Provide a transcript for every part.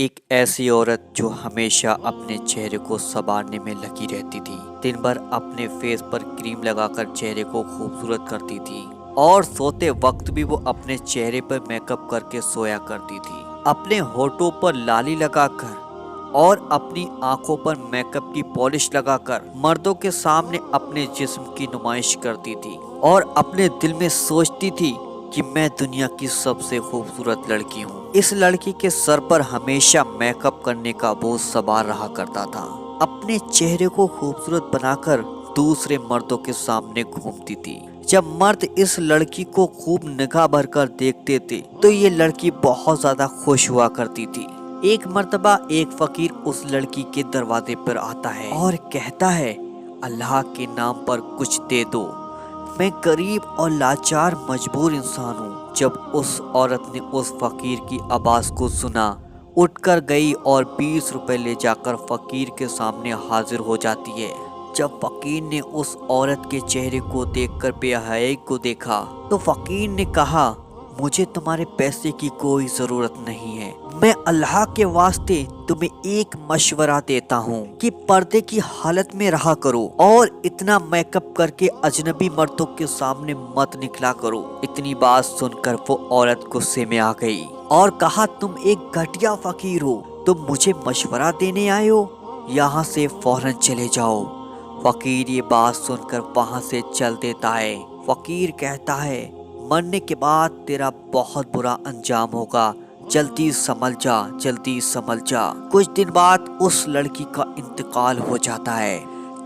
ایک ایسی عورت جو ہمیشہ اپنے چہرے کو سنوارنے میں لگی رہتی تھی، دن بھر اپنے فیس پر کریم لگا کر چہرے کو خوبصورت کرتی تھی اور سوتے وقت بھی وہ اپنے چہرے پر میک اپ کر کے سویا کرتی تھی، اپنے ہونٹوں پر لالی لگا کر اور اپنی آنکھوں پر میک اپ کی پالش لگا کر مردوں کے سامنے اپنے جسم کی نمائش کرتی تھی اور اپنے دل میں سوچتی تھی کہ میں دنیا کی سب سے خوبصورت لڑکی ہوں۔ اس لڑکی کے سر پر ہمیشہ میک اپ کرنے کا بوجھ سوار رہا کرتا تھا، اپنے چہرے کو خوبصورت بنا کر دوسرے مردوں کے سامنے گھومتی تھی۔ جب مرد اس لڑکی کو خوب نگاہ بھر کر دیکھتے تھے تو یہ لڑکی بہت زیادہ خوش ہوا کرتی تھی۔ ایک مرتبہ ایک فقیر اس لڑکی کے دروازے پر آتا ہے اور کہتا ہے، اللہ کے نام پر کچھ دے دو، میں غریب اور لاچار مجبور انسان ہوں۔ جب اس عورت نے اس فقیر کی آواز کو سنا، اٹھ کر گئی اور 20 روپے لے جا کر فقیر کے سامنے حاضر ہو جاتی ہے۔ جب فقیر نے اس عورت کے چہرے کو دیکھ کر بے حیائی کو دیکھا تو فقیر نے کہا، مجھے تمہارے پیسے کی کوئی ضرورت نہیں ہے، میں اللہ کے واسطے تمہیں ایک مشورہ دیتا ہوں کہ پردے کی حالت میں رہا کرو اور اتنا میک اپ کر کے اجنبی مردوں کے سامنے مت نکلا کرو۔ اتنی بات سن کر وہ عورت غصے میں آ گئی اور کہا، تم ایک گھٹیا فقیر ہو، تم مجھے مشورہ دینے آئے ہو، یہاں سے فوراً چلے جاؤ۔ فقیر یہ بات سن کر وہاں سے چل دیتا ہے۔ فقیر کہتا ہے، مرنے کے بعد تیرا بہت برا انجام ہوگا، جلدی سنبھل جا، جلدی سنبھل جا۔ کچھ دن بعد اس لڑکی کا انتقال ہو جاتا ہے۔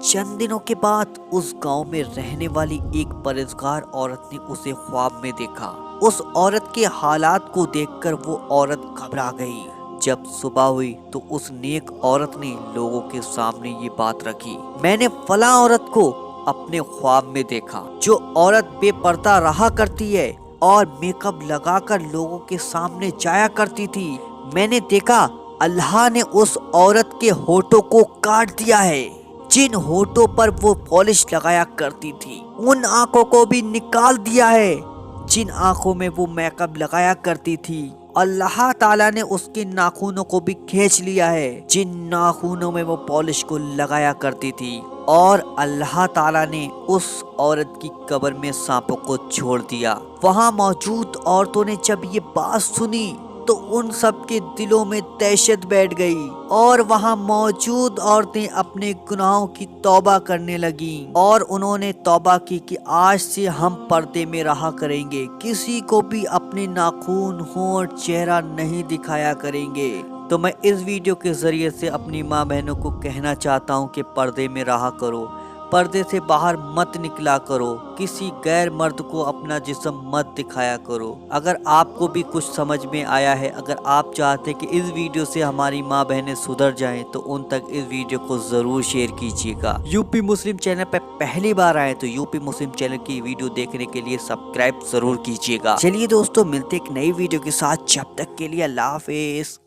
چند دنوں کے بعد اس گاؤں میں رہنے والی ایک پرہیزگار عورت نے اسے خواب میں دیکھا۔ اس عورت کے حالات کو دیکھ کر وہ عورت گھبرا گئی۔ جب صبح ہوئی تو اس نیک عورت نے لوگوں کے سامنے یہ بات رکھی، میں نے فلاں عورت کو اپنے خواب میں دیکھا، جو عورت بے پردہ رہا کرتی ہے اور میک اپ لگا کر لوگوں کے سامنے جایا کرتی تھی۔ میں نے دیکھا اللہ نے اس عورت کے ہونٹوں کو کاٹ دیا ہے، جن ہونٹوں پر وہ پالش لگایا کرتی تھی ان آنکھوں کو بھی نکال دیا ہے، جن آنکھوں میں وہ میک اپ لگایا کرتی تھی اللہ تعالیٰ نے اس کے ناخنوں کو بھی کھینچ لیا ہے، جن ناخنوں میں وہ پالش کو لگایا کرتی تھی، اور اللہ تعالیٰ نے اس عورت کی قبر میں سانپوں کو چھوڑ دیا۔ وہاں موجود عورتوں نے جب یہ بات سنی تو ان سب کے دلوں میں دہشت بیٹھ گئی اور وہاں موجود عورتیں اپنے گناہوں کی توبہ کرنے لگیں اور انہوں نے توبہ کی کہ آج سے ہم پردے میں رہا کریں گے، کسی کو بھی اپنے ناخن، ہونٹ، چہرہ نہیں دکھایا کریں گے۔ تو میں اس ویڈیو کے ذریعے سے اپنی ماں بہنوں کو کہنا چاہتا ہوں کہ پردے میں رہا کرو، پردے سے باہر مت نکلا کرو، کسی غیر مرد کو اپنا جسم مت دکھایا کرو۔ اگر آپ کو بھی کچھ سمجھ میں آیا ہے، اگر آپ چاہتے کہ اس ویڈیو سے ہماری ماں بہنیں سدھر جائیں تو ان تک اس ویڈیو کو ضرور شیئر کیجیے گا۔ یو پی مسلم چینل پہ پہلی بار آئے تو یو پی مسلم چینل کی ویڈیو دیکھنے کے لیے سبسکرائب ضرور کیجیے گا۔ چلیے دوستو، ملتے ایک نئی ویڈیو کے ساتھ، جب تک کے لیے اللہ حافظ۔